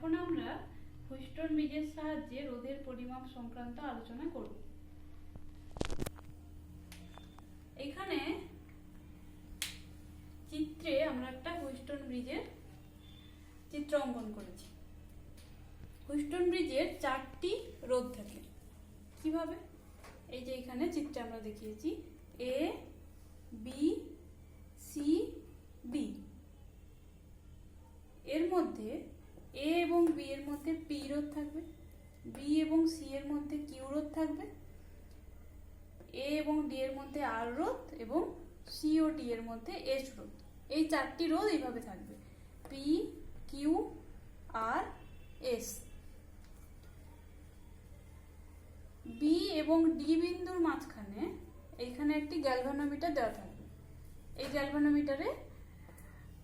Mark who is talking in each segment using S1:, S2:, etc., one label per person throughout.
S1: এখন আমরা হুইস্টন ব্রিজের সাহায্যে রোধের পরিমাপ সংক্রান্ত আলোচনা করব। এখানে চিত্রে আমরা একটা হুইস্টন ব্রিজের চিত্র অঙ্কন করেছি। হুইস্টন ব্রিজের 4টি রোধ থাকে। কিভাবে? এই যে এখানে চিত্রে আমরা দেখিয়েছি এ বি সি ডি। এর মধ্যে এ এবং বি এর মধ্যে পি রোধ থাকবে, বি এবং সি এর মধ্যে কিউ রোধ থাকবে, এ এবং ডি এর মধ্যে আর রোধ এবং সি ও ডি এর মধ্যে এস রোধ। এই 4টি রোধ এইভাবে থাকবে, P Q R S. B এবং ডি বিন্দুর মাঝখানে এইখানে একটি গ্যালভানোমিটার দেওয়া থাকবে। এই গ্যালভানোমিটারে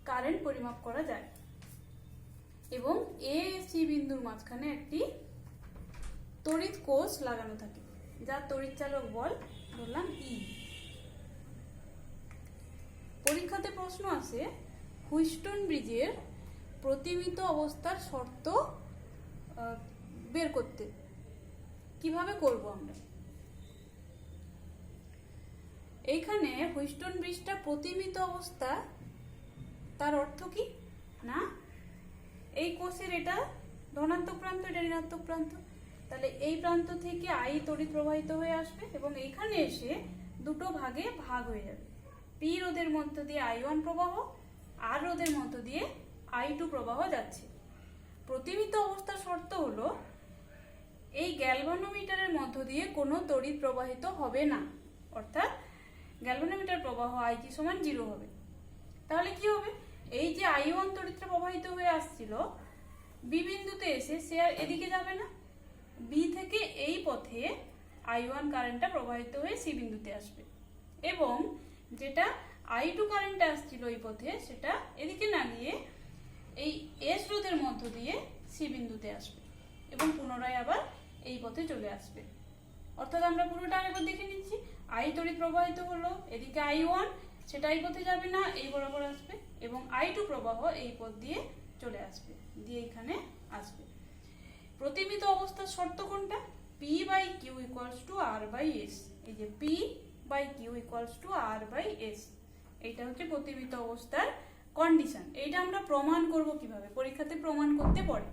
S1: কারেন্ট পরিমাপ করা যায় এবং এ সি বিন্দুর মাঝখানে একটি তড়িৎ কোষ লাগানো থাকে, যার তড়িৎ চালক বল বললাম ই। পরীক্ষাতে প্রশ্ন আসে হুইস্টন ব্রিজের প্রতিমিত অবস্থার শর্ত বের করতে। কিভাবে করব আমরা? এইখানে হুইস্টন ব্রিজটা প্রতিমিত অবস্থা, তার অর্থ কি না, এই কোষের এটা ধনাত্মক প্রান্ত, এটা ঋণাত্মক প্রান্ত, তাহলে এই প্রান্ত থেকে আই তড়িৎ প্রবাহিত হয়ে আসবে এবং এইখানে এসে দুটো ভাগে ভাগ হয়ে যাবে। পি রোধের মধ্য দিয়ে I1 প্রবাহ, আর রোধের মধ্য দিয়ে I2 প্রবাহ যাচ্ছে। প্রতিমিত অবস্থার শর্ত হলো এই গ্যালভানোমিটারের মধ্য দিয়ে কোনো তড়িৎ প্রবাহিত হবে না, অর্থাৎ গ্যালভানোমিটার প্রবাহ IG সমান 0 হবে। তাহলে কি হবে? এই যে I1 তড়িৎটা প্রবাহিত হয়ে আসছিল বি বিন্দুতে এসে সে আর এদিকে যাবে না, বি থেকে এই পথে I1 কারেন্টটা প্রবাহিত হয়ে সি বিন্দুতে আসবে এবং যেটা I2 কারেন্টটা আসছিল এই পথে সেটা এদিকে না গিয়ে এই এস রোধের মধ্য দিয়ে সি বিন্দুতে আসবে এবং পুনরায় আবার এই পথে চলে আসবে। অর্থাৎ আমরা পুরোটা আরেকবার দেখে নিচ্ছি। I তড়িৎ প্রবাহিত হলো, এদিকে I1, সেটা এই পথে যাবে না, এই বরাবর আসবে এবং I2 প্রবাহ এই পথ দিয়ে চলে আসবে, দিয়ে এখানে আসবে। প্রতিমিত অবস্থার শর্ত কোনটা? P by Q equals to R by S. এই যে P by Q equals to R by S, এইটা হচ্ছে প্রতিমিত অবস্থার কন্ডিশন। এইটা আমরা প্রমাণ করব কিভাবে? পরীক্ষাতে প্রমাণ করতে পড়ে।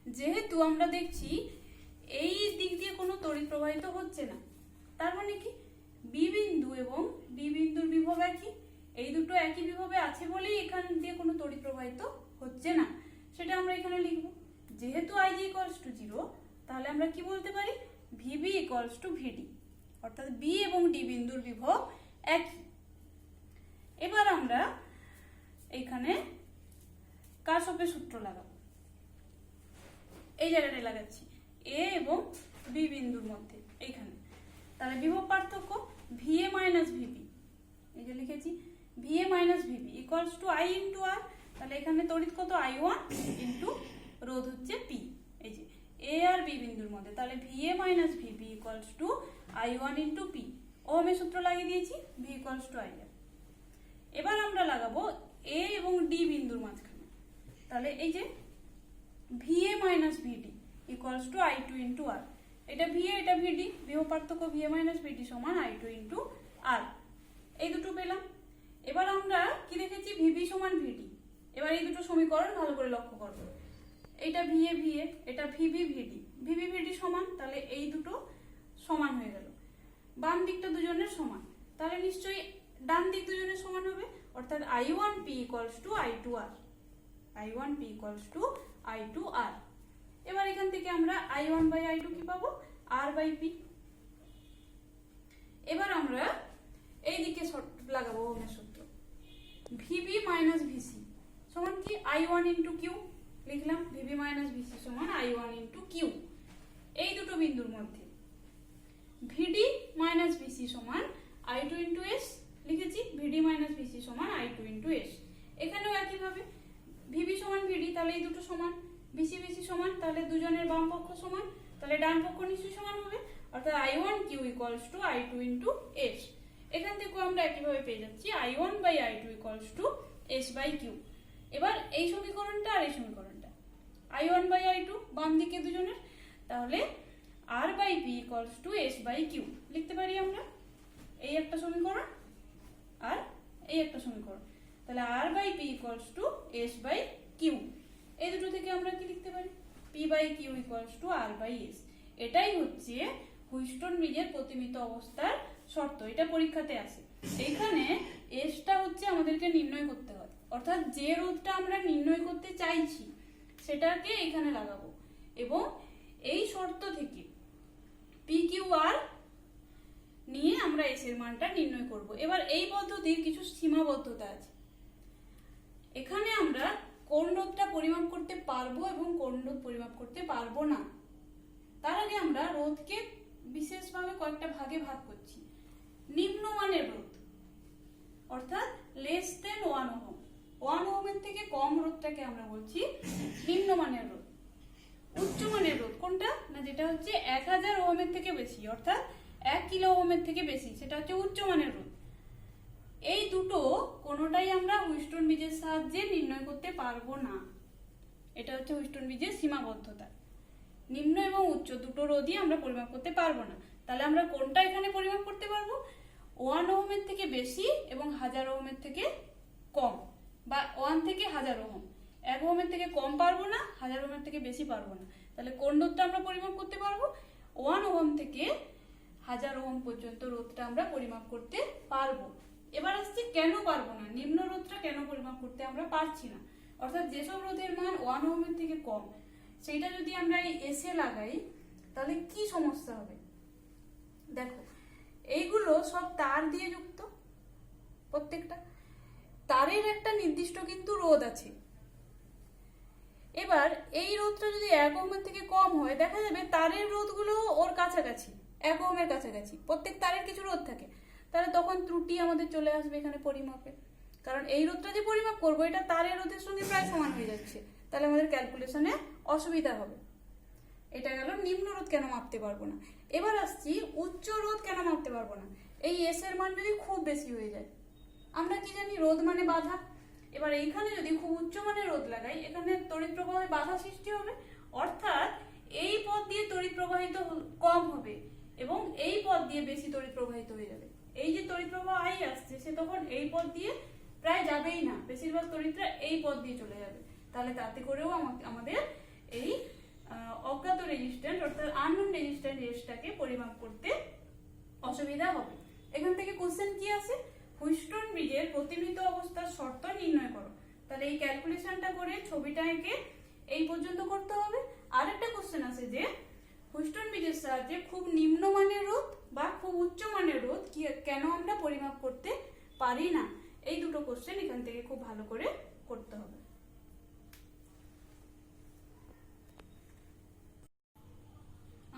S1: যেহেতু আমরা দেখছি এই দিক দিয়ে কোনো তড়িৎ প্রবাহিত হচ্ছে না, তার মানে কি বি বিন্দু এবং ডি বিন্দুর বিভব একই, এই দুটো একই বিভবে আছে বলেই এখান দিয়ে কোনো তড়িৎ প্রবাহিত হচ্ছে না, সেটা আমরা এখানে লিখব। যেহেতু IG ইকুয়ালস টু 0, তাহলে আমরা কি বলতে পারি? VB ইকুয়ালস টু VD, অর্থাৎ বি এবং ডি বিন্দুর বিভব একই। এবার আমরা এখানে কারশফের সূত্র লাগাবো। এই জায়গাটায় লাগাচ্ছি এ এবং বি বিন্দুর মধ্যে এইখানে। তাহলে বিভব পার্থক্য VA মাইনাস VB, এই যে লিখেছি VA minus VB equals to I into R. তাহলে এখানে তড়িৎ কত? I1 ইন্টু রোধ হচ্ছে P, এই যে এ আর বি বিন্দুর মধ্যে। তাহলে VA minus VB equals two I1 into P। ওহমের সূত্র লাগিয়ে দিয়েছি, V ইকুয়ালস টু IR। এবার আমরা লাগাবো এ এবং ডি বিন্দুর মাঝখানে। তাহলে এই যে VA minus VD equals to I2 into R. এটা VA, এটা VD, বিভব পার্থক্য VA মাইনাস VD সমান I2 ইন্টু আর। এই দুটো পেলাম। এবার আমরা কি দেখেছি? VB সমান VD। এবার এই দুটো সমীকরণ ভালো করে লক্ষ্য করবো। এইটা VA VA, এটা VB VD, VB VD সমান, তাহলে এই দুটো সমান হয়ে গেল। বাম দিকটা দুজনের সমান, তাহলে নিশ্চয়ই ডান দিক দুজনের সমান হবে, অর্থাৎ I1P equals to I2R, I1P equals to I2R। এবার এখান থেকে আমরা I1 বাই I2 কি পাবো? R by P। এবার আমরা এই দিকে লাগাবো ওহমের সূত্র। VB মাইনাস VC সমান কি? I1 ইন্টু কিউ লিখলাম, VB মাইনাস VC সমান I1 ইন্টু কিউ। এই দুটো বিন্দুর মধ্যে VD মাইনাস VC সমান I2 ইন্টু এস লিখেছি, VD মাইনাস VC সমান I2 ইন্টু এস। এখানেও একইভাবে VB সমান VD, তাহলে এই দুটো সমান, VC VC সমান, তাহলে দুজনের বাম পক্ষ সমান, তাহলে ডান পক্ষ নিশ্চয়ই সমান হবে, অর্থাৎ I1Q equals to I2 into S. এখান থেকেও আমরা একইভাবে পেয়ে যাচ্ছি I1 by I2 equals to S by Q. এবার এই সমীকরণটা আর এই সমীকরণটা I1/I2 বাম দিকে দুজনের, তাহলে R/P ইকুয়ালস টু S/Q লিখতে পারি আমরা। এই একটা সমীকরণ আর এই একটা সমীকরণ, তাহলে R/P ইকুয়ালস টু S/Q। এই দুটো থেকে আমরা কি লিখতে পারি? P/Q equals to R/S। এটাই হচ্ছে হুইস্টন ব্রিজের প্রতিমিত অবস্থার শর্ত, এটা পরীক্ষাতে আসে। এইখানে এসটা হচ্ছে আমাদেরকে নির্ণয় করতে হয়, অর্থাৎ যে রোধটা আমরা নির্ণয় করতে চাইছি সেটাকে এখানে লাগাবো এবং এই শর্ত থেকে PQR নিয়ে আমরা এস এর মানটা নির্ণয় করব। এবার এই পদ্ধতির কিছু সীমাবদ্ধতা আছে। এখানে আমরা কোন রোধটা পরিমাপ করতে পারবো এবং কোন রোধ পরিমাপ করতে পারবো না। তার আগে আমরা রোধকে বিশেষভাবে কয়েকটা ভাগে ভাগ করছি। নিম্নমানের রোধ অর্থাৎ লেস দেন 1 ওহম, 1 ওহমের থেকে কম রোধটাকে আমরা বলছি নিম্নমানের রোধ। উচ্চমানের রোধ কোনটা? না যেটা হচ্ছে 1000 ওহমের থেকে বেশি, অর্থাৎ 1 কিলো ওহমের থেকে বেশি, সেটা হচ্ছে উচ্চমানের রোধ। এই দুটো কোনোটাই আমরা হুইস্টন ব্রিজের সাহায্যে নির্ণয় করতে পারবো না। এটা হচ্ছে হুইস্টন ব্রিজের সীমাবদ্ধতা। নিম্ন এবং উচ্চ দুটো রোধই আমরা পরিমাপ করতে পারবো না। তাহলে আমরা কোনটা এখানে পরিমাপ করতে পারবো? 1 ওহমের থেকে বেশি এবং 1000 ওহমের থেকে কম, বা 1 থেকে 1000 ওহম। 1 ওহমের থেকে কম পারবো না, 1000 ওহমের থেকে বেশি পারবো না। তাহলে কোন রোধটা আমরা পরিমাপ করতে পারবো? 1 ওহম থেকে 1000 ওহম পর্যন্ত রোধটা আমরা পরিমাপ করতে পারবো। এবার আসছি কেন পারবো না, নিম্ন রোধটা কেন পরিমাপ করতে আমরা পারছি না। অর্থাৎ যেসব রোধের মান 1 ওহমের থেকে কম, সেইটা যদি আমরা এই এসে লাগাই তাহলে কি সমস্যা হবে? দেখো, এইগুলো সব তার দিয়ে যুক্ত, প্রত্যেকটা তারের একটা নির্দিষ্ট কিন্তু রোধ আছে। এবার এই রোধটা যদি 1 ওহমের থেকে কম হয়, দেখা যাবে তারের রোধগুলো ওর কাছাকাছি, 1 ওহমের কাছাকাছি। প্রত্যেক তারের কিছু রোধ থাকে, তাহলে তখন ত্রুটি আমাদের চলে আসবে এখানে পরিমাপে। কারণ এই রোধটা যে পরিমাপ করবো এটা তারের রোধের সঙ্গে প্রায় সমান হয়ে যাচ্ছে, তাহলে আমাদের ক্যালকুলেশনে অসুবিধা হবে। এটা গেল নিম্ন রোধ কেন মাপতে পারবো না। এবার আসছি উচ্চ রোধ কেন মাপতে পারবো না। এই এস এর মান যদি খুব বেশি হয়ে যায়, আমরা কি জানি রোধ মানে বাধা। এবার এইখানে যদি খুব উচ্চ মানের রোধ লাগাই, এখানে তড়িৎ প্রবাহে বাধা সৃষ্টি হবে, অর্থাৎ এই পথ দিয়ে তড়িৎ প্রবাহিত কম হবে এবং এই পথ দিয়ে বেশি তড়িৎ প্রবাহিত হয়ে যাবে। এই যে তড়িৎ প্রবাহ আই আসছে, সে তখন এই পথ দিয়ে প্রায় যাবেই না, বেশিরভাগ তড়িৎরা এই পথ দিয়ে চলে যাবে। তাহলে তাতে করেও আমাদের এই অজ্ঞাত রেজিস্ট্যান্স অর্থাৎ আননোন রেজিস্ট্যান্স এসটাকে পরিমাপ করতে অসুবিধা হবে। এখান থেকে কোশ্চেন কি আসে? হুইস্টন ব্রিজের প্রতিমিত অবস্থার শর্ত নির্ণয় করো। তাহলে এই ক্যালকুলেশনটা করে ছবিটা এঁকে এই পর্যন্ত করতে হবে। আরেকটা কোশ্চেন আছে যে হুইস্টন ব্রিজের সাহায্যে খুব নিম্নমানের রোধ বা খুব উচ্চমানের রোধ কেন আমরা পরিমাপ করতে পারি না। এই দুটো কোশ্চেন এখান থেকে খুব ভালো করে করতে হবে।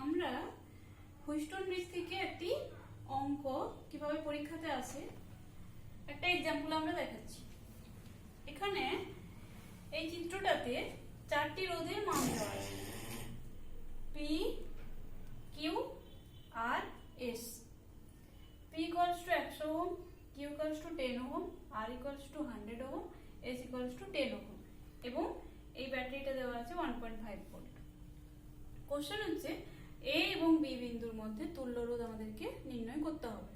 S1: আমরা হুইস্টন ব্রিজ থেকে একটি অঙ্ক কিভাবে পরীক্ষাতে আসে একটা এক্সাম্পল আমরা দেখাচ্ছি। এখানে এই চিত্রটাতে 4টি রোধের মান দেওয়া আছে, P, Q, R, S। P equals to 100 ohm, Q equals to 10 ohm, R equals to 100 ohm, S equals to 10 ohm এবং এই ব্যাটারিটা দেওয়া আছে 1.5 ভোল্ট। কোশ্চেন হচ্ছে এ এবং বি বিন্দুর মধ্যে তুল্য রোধ আমাদেরকে নির্ণয় করতে হবে।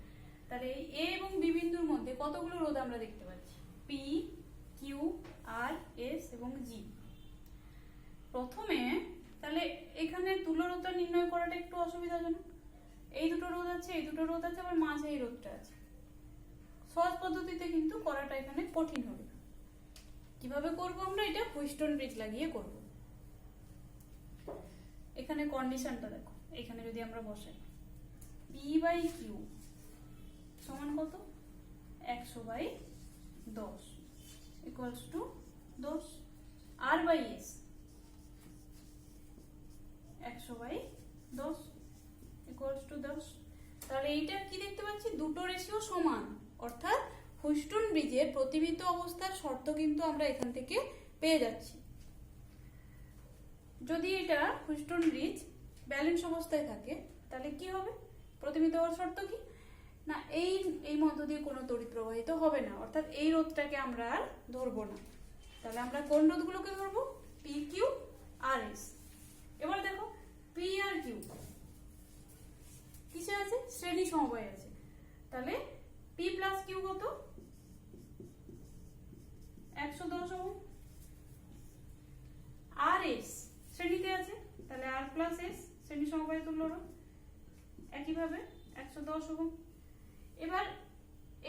S1: তাহলে এই এ এবং বি বিন্দুর মধ্যে কতগুলো রোধ আমরা দেখতে পাচ্ছি? P, Q, R, S এবং G। প্রথমে তাহলে এখানে তুল্য রোধটা নির্ণয় করাটা একটু অসুবিধাজনক। এই দুটো রোধ আছে, এই দুটো রোধ আছে, আবার মাঝে এই রোধটা আছে। সহজ পদ্ধতিতে কিন্তু করাটা এখানে কঠিন হবে। কিভাবে করব আমরা? এটা হুইস্টন ব্রিজ লাগিয়ে করব। এখানে কন্ডিশনটা দেখো, এখানে যদি আমরা বসাই P/Q সমান কত? 100/10 equals to 10। R/S 100/10 equals to 10। তাহলে এইটা কি দেখতে পাচ্ছি? দুটো রেশিও সমান, অর্থাৎ হুইস্টন ব্রিজের প্রতিমিত অবস্থার শর্ত কিন্তু আমরা এখান থেকে পেয়ে যাচ্ছি। যদি এটা হুইস্টন ব্রিজ ব্যালেন্স অবস্থায় থাকে তাহলে কি হবে? প্রতিমিত হওয়ার শর্ত কি না, এই মধ্য দিয়ে কোনো তড়িৎ প্রবাহিত হবে না, অর্থাৎ এই রোধটাকে আমরা আর ধরবো না। তাহলে আমরা কোন রোধগুলোকে ধরবো? P, Q আর এস। এবার দেখো পি আর কিউ কিসে আছে? শ্রেণী সমবায় আছে। তাহলে পি প্লাস কিউ কত? 110 ওহম। আর এস শ্রেণীতে আছে, তাহলে আর প্লাস এস শ্রেণী সমবায় তুল্যরোধ একইভাবে 110 ওহম। এবার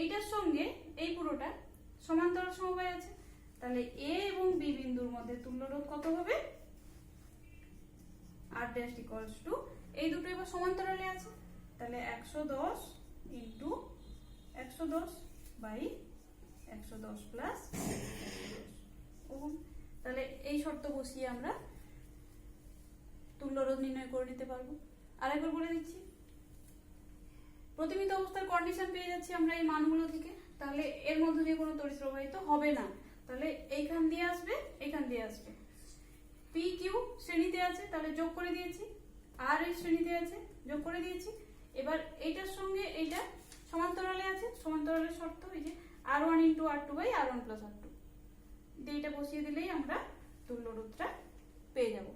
S1: এইটার সঙ্গে এই পুরোটা সমান্তরাল সমবায় আছে, তাহলে এ এবং বি বিন্দুর মধ্যে তুল্যরোধ কত হবে? আর ড্যাশ ইকুয়ালস টু, এই দুটো এবার সমান্তরালে আছে, তাহলে 110 ইন্টু 110 বাই 110 প্লাস ওহম। তাহলে এই শর্ত বসিয়ে আমরা তুল্যরোধ নির্ণয় করে নিতে পারবো। আরেকবার বলে দিচ্ছি, প্রতিমিত অবস্থার কন্ডিশন পেয়ে যাচ্ছি আমরা এই মানগুলো থেকে, তাহলে এর মধ্যে দিয়ে কোনো তড়িৎ প্রবাহিত হবে না। তাহলে এইখান দিয়ে আসবে, এইখান দিয়ে আসবে। পি কিউ শ্রেণীতে আছে, তাহলে যোগ করে দিয়েছি। আর এর শ্রেণীতে আছে, যোগ করে দিয়েছি। এবার এইটার সঙ্গে এইটা সমান্তরালে আছে, সমান্তরালের শর্ত এই যে R1 into R2 by R1 plus R2 দিয়ে এটা বসিয়ে দিলেই আমরা তুল্যরোধটা পেয়ে যাব।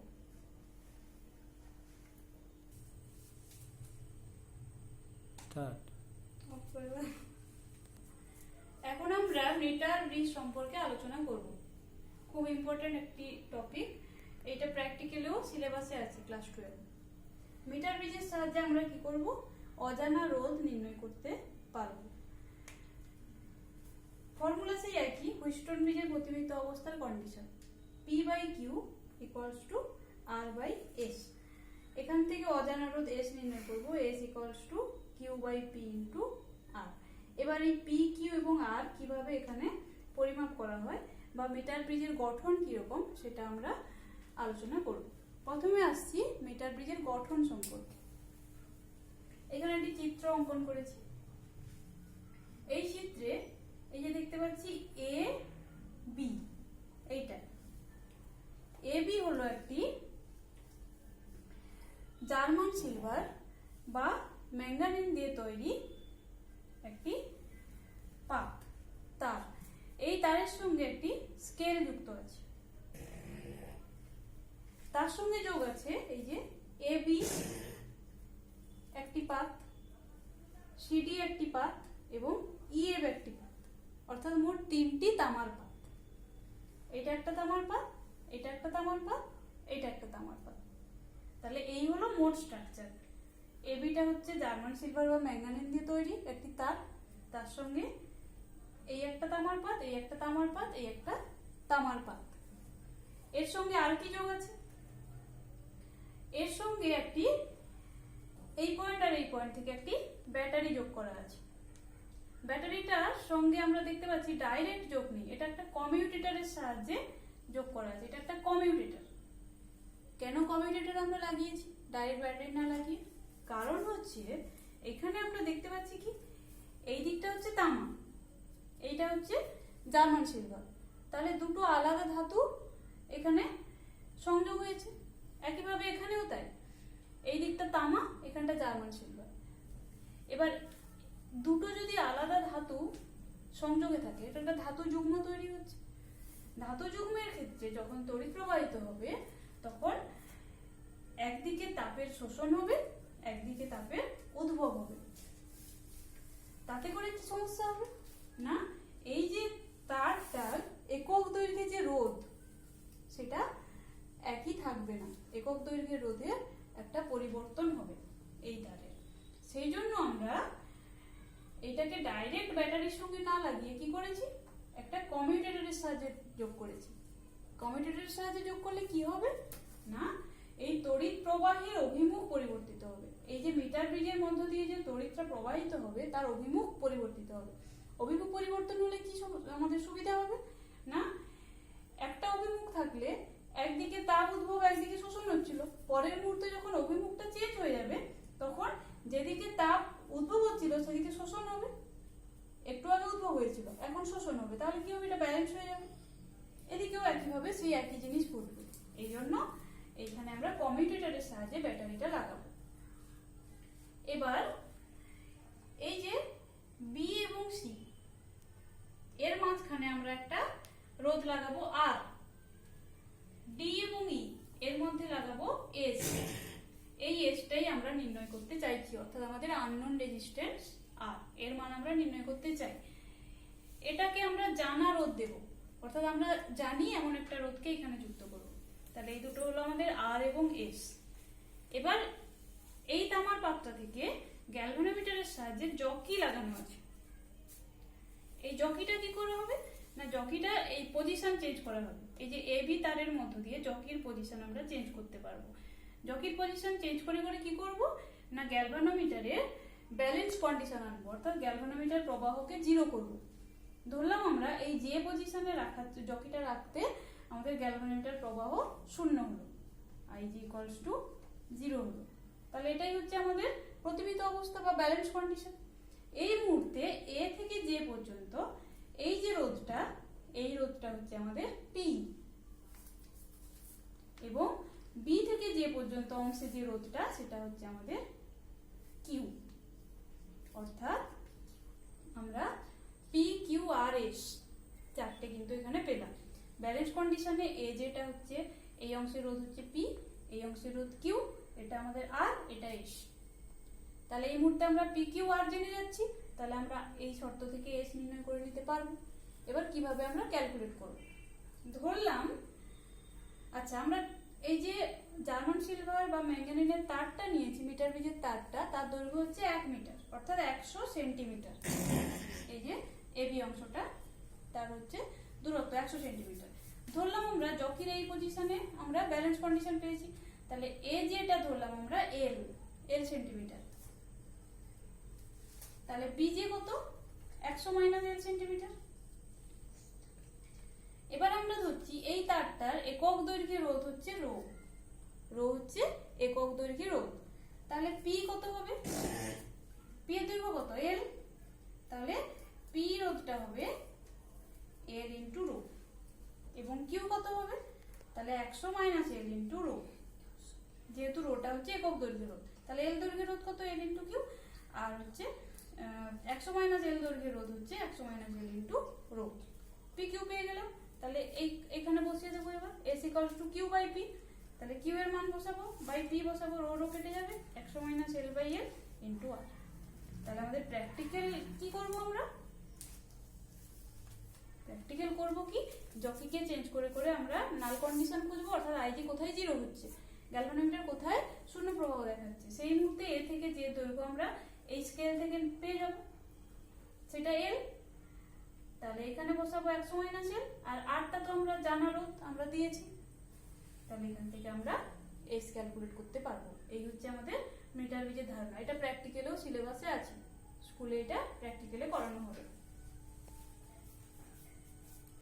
S1: এখন আমরা মিটার ব্রিজ সম্পর্কে আলোচনা করব। খুব ইম্পর্টেন্ট একটি টপিক, এটা প্র্যাকটিক্যালিও সিলেবাসে আছে ক্লাস 12। মিটার ব্রিজের সাহায্যে আমরা কি করব? অজানা রোধ নির্ণয় করতে পারব। ফর্মুলা সেই একই, হুইস্টন ব্রিজের প্রতিমিত অবস্থার condition P by Q equals to R by S. এখান থেকে অজানা রোধ এস নির্ণয় করব, S equals to Q by P into R. এবার এই পি কিউ এবং আর কিভাবে এখানে পরিমাপ করা হয় বা মিটার ব্রিজের গঠন কিরকম সেটা আমরা আলোচনা করব। প্রথমে আসছি মিটার ব্রিজের গঠন সম্পর্কে। এখানে একটি চিত্র অঙ্কন করেছি। এই চিত্রে এই যে দেখতে পাচ্ছি এ বি, এইটা এ বি হলো একটি জার্মান সিলভার বা ম্যাঙ্গানিজ দিয়ে তৈরি একটি পাত তার। এই তারের সঙ্গে একটি স্কেল যুক্ত আছে, তার সঙ্গে যোগ আছে এই যে এ বি একটি পাত, সিডি একটি পাত এবং ইএফ একটি পাত, অর্থাৎ মোট 3টি তামার পাত। এটা একটা তামার পাত, এটা একটা তামার পাত, এটা একটা তামার পাত। তাহলে এই হলো মোট স্ট্রাকচার। এবিটা হচ্ছে জার্মান সিলভার বা ম্যাঙ্গানিজ দিয়ে তৈরি একটি তার, তার সঙ্গে এই একটা তামার পাত, এই একটা তামার পাত, এই একটা তামার পাত। এর সঙ্গে আর কি যোগ আছে? এর সঙ্গে একটি এই পয়েন্ট আর এই পয়েন্ট থেকে একটি ব্যাটারি যোগ করা আছে। ব্যাটারিটার সঙ্গে আমরা দেখতে পাচ্ছি ডাইরেক্ট যোগ নেই, এটা একটা কমিউটেটরের সাহায্যে যোগ করা আছে। এটা একটা কমিউটেটর। কেন কমিউটেটর আমরা লাগিয়েছি ডাইরেক্ট ব্যাটারি না লাগিয়ে? কারণ হচ্ছে এখানে আমরা দেখতে পাচ্ছি কি এই দিকটা হচ্ছে তামা, এইটা হচ্ছে জার্মান সিলভার, তাহলে দুটো আলাদা ধাতু এখানে সংযোগ হয়েছে। একইভাবে এখানেও তাই, এই দিকটা তামা, এখানটা জার্মান সিলভার। এবার দুটো যদি আলাদা ধাতু সংযোগে থাকে, এটা একটা ধাতু যুগ্ম তৈরি হচ্ছে। ধাতু যুগ্মের ক্ষেত্রে যখন তড়িৎ প্রবাহিত হবে তখন একদিকে তাপের শোষণ হবে, একদিকে তাপের উদ্ভব হবে। তাতে করে কি সমস্যা হবে না, এই যে তারটার একক দৈর্ঘ্যে যে রোধ সেটা একই থাকবে না, একক দৈর্ঘ্যের রোধের একটা পরিবর্তন হবে এই তারের। সেই জন্য আমরা এটাকে ডাইরেক্ট ব্যাটারির সঙ্গে না লাগিয়ে কি করেছি, একটা কমিউটেটরের সাহায্যে যোগ করেছি। কমিউটেটরের সাহায্যে যোগ করলে কি হবে না, এই তড়িৎ প্রবাহের অভিমুখ পরিবর্তিত হবে। এই যে মিটার ব্রিজের মধ্য দিয়ে যে তড়িৎটা প্রবাহিত হবে তার অভিমুখ পরিবর্তিত হবে। অভিমুখ পরিবর্তন হলে কি আমাদের সুবিধা হবে না, একটা অভিমুখ থাকলে একদিকে তাপ উদ্ভব একদিকে শোষণ হচ্ছিল, পরের মুহূর্তে যখন অভিমুখটা চেঞ্জ হয়ে যাবে তখন যেদিকে তাপ উদ্ভব হচ্ছিল সেদিকে শোষণ হবে। একটু আগে উদ্ভব হয়েছিল, এখন শোষণ হবে, তাহলে কি হবে, এটা ব্যালেন্স হয়ে যাবে। এদিকেও একইভাবে সেই একই জিনিস ঘটবে। এই জন্য এইখানে আমরা কমিউটেটরের সাহায্যে ব্যাটারিটা লাগাবো। এবার এই যে বি এবং সি এর মাঝখানে আমরা একটা রোধ লাগাবো আর। ডি এবং ই এর এস, এই এসটাই আমরা নির্ণয় করতে চাইছি, অর্থাৎ আমাদের আননোন রেজিস্ট্যান্স আর এর মান আমরা নির্ণয় করতে চাই। এটাকে আমরা জানা রোধ দেব, অর্থাৎ আমরা জানি এমন একটা রোধকে এখানে যুক্ত করব। তাহলে এই দুটো হলো আমাদের আর এবং এস। এবার এই তামার পাত্র থেকে গ্যালভানোমিটারের সাহায্যে জকি লাগানো আছে। এই জকিটা কি করা হবে না, জকিটা এই পজিশন চেঞ্জ করা হবে। এই যে এ বি তারের মধ্য দিয়ে জকির পজিশন আমরা চেঞ্জ করতে পারবো। জকির পজিশন চেঞ্জ করে করে কি করব না, গ্যালভানোমিটারে ব্যালেন্স কন্ডিশন আনবো, অর্থাৎ গ্যালভানোমিটার প্রবাহকে জিরো করব। ধরলাম আমরা এই যে পজিশনে রাখা জকিটা রাখতে আমাদের গ্যালভানোমিটার প্রবাহ শূন্য হলো, আইজি ইকুয়ালস টু 0 হলো। তাহলে এটাই হচ্ছে আমাদের প্রতিবিত অবস্থা বা ব্যালেন্স কন্ডিশন। এই মুহূর্তে এ থেকে যে পর্যন্ত এই যে রোধটা, এই রোধটা হচ্ছে আমাদের পি, এবং বি থেকে যে পর্যন্ত অংশে যে রোধটা সেটা হচ্ছে আমাদের কিউ। অর্থাৎ আমরা পি কিউ আর এস চারটে কিন্তু এখানে পেলাম। ব্যালেন্স কন্ডিশনে এ যেটা হচ্ছে এই অংশের রোধ হচ্ছে পি, এই অংশের রোধ কিউ, এটা আমাদের আর, এটা এস। তাহলে এই মুহূর্তে আমরা পি কিউ আর জেনে যাচ্ছি, তাহলে আমরা এই শর্ত থেকে এস নির্ণয় করে নিতে পারবো। এবার কিভাবে আমরা ক্যালকুলেট করব, ধরলাম আচ্ছা আমরা এই যে জার্মান সিলভার বা ম্যাঙ্গানিনের তারটা নিয়েছি, মিটার বিজের তারটা, তার দৈর্ঘ্য হচ্ছে 1 মিটার, অর্থাৎ 100 সেন্টিমিটার। এই যে এবি অংশটা তার হচ্ছে দূরত্ব 100 সেন্টিমিটার। ধরলাম আমরা জকির এই পজিশনে আমরা ব্যালেন্স কন্ডিশন পেয়েছি, তাহলে এ যেটা ধরলাম আমরা এল সেন্টিমিটার, তাহলে বি যে কত 100 মাইনাস এল সেন্টিমিটার। এবার আমরা ধরছি এই তারটার একক দৈর্ঘ্যের রোধ হচ্ছে রো, রো হচ্ছে একক দৈর্ঘ্যের রোধ। তাহলে পি কত হবে, পি এর দৈর্ঘ্য কত এল, তাহলে পি রোধটা হবে এল ইন্টু রো, এবং কিউ কত হবে, তাহলে 100 মাইনাস এল ইন্টু রো, যেহেতু রোটা হচ্ছে একক দৈর্ঘ্যের রোধ, তাহলে এল দৈর্ঘ্যের রোধ কত এল ইন্টু কিউ, আর হচ্ছে 100 মাইনাস এল দৈর্ঘ্যের রোধ হচ্ছে 100 minus L into rho. P Q পেয়ে গেলাম, তাহলে এখানে বসিয়ে দেবো এবার S equals to Q by P. তাহলে কিউ এর মান বসাবো, বাই পি বসাবো, রো রো কেটে যাবে, 100 minus L by L into R. তাহলে আমাদের প্র্যাকটিক্যাল কি করব, আমরা প্র্যাকটিক্যাল করব কি, জকিকে চেঞ্জ করে করে আমরা নাল কন্ডিশন খুঁজবো, অর্থাৎ আইজি কোথায় জিরো হচ্ছে, গ্যালভানোমিটার কোথায় শূন্য প্রবাহ দেখাচ্ছে, সেই মুহূর্তে এ থেকে যে দৈর্ঘ্য আমরা এই স্কেল থেকে পেয়ে যাব সেটা এল। তাহলে এখানে বসাবো 100 মাইনাস এল, আর আরটা তো আমরা জানা রোধ আমরা দিয়েছি, তাহলে এখান থেকে আমরা এস ক্যালকুলেট করতে পারবো। এই হচ্ছে আমাদের মিটার বিজের ধারণা। এটা প্র্যাকটিক্যালেও সিলেবাসে আছে, স্কুলে এটা প্র্যাকটিক্যালে করা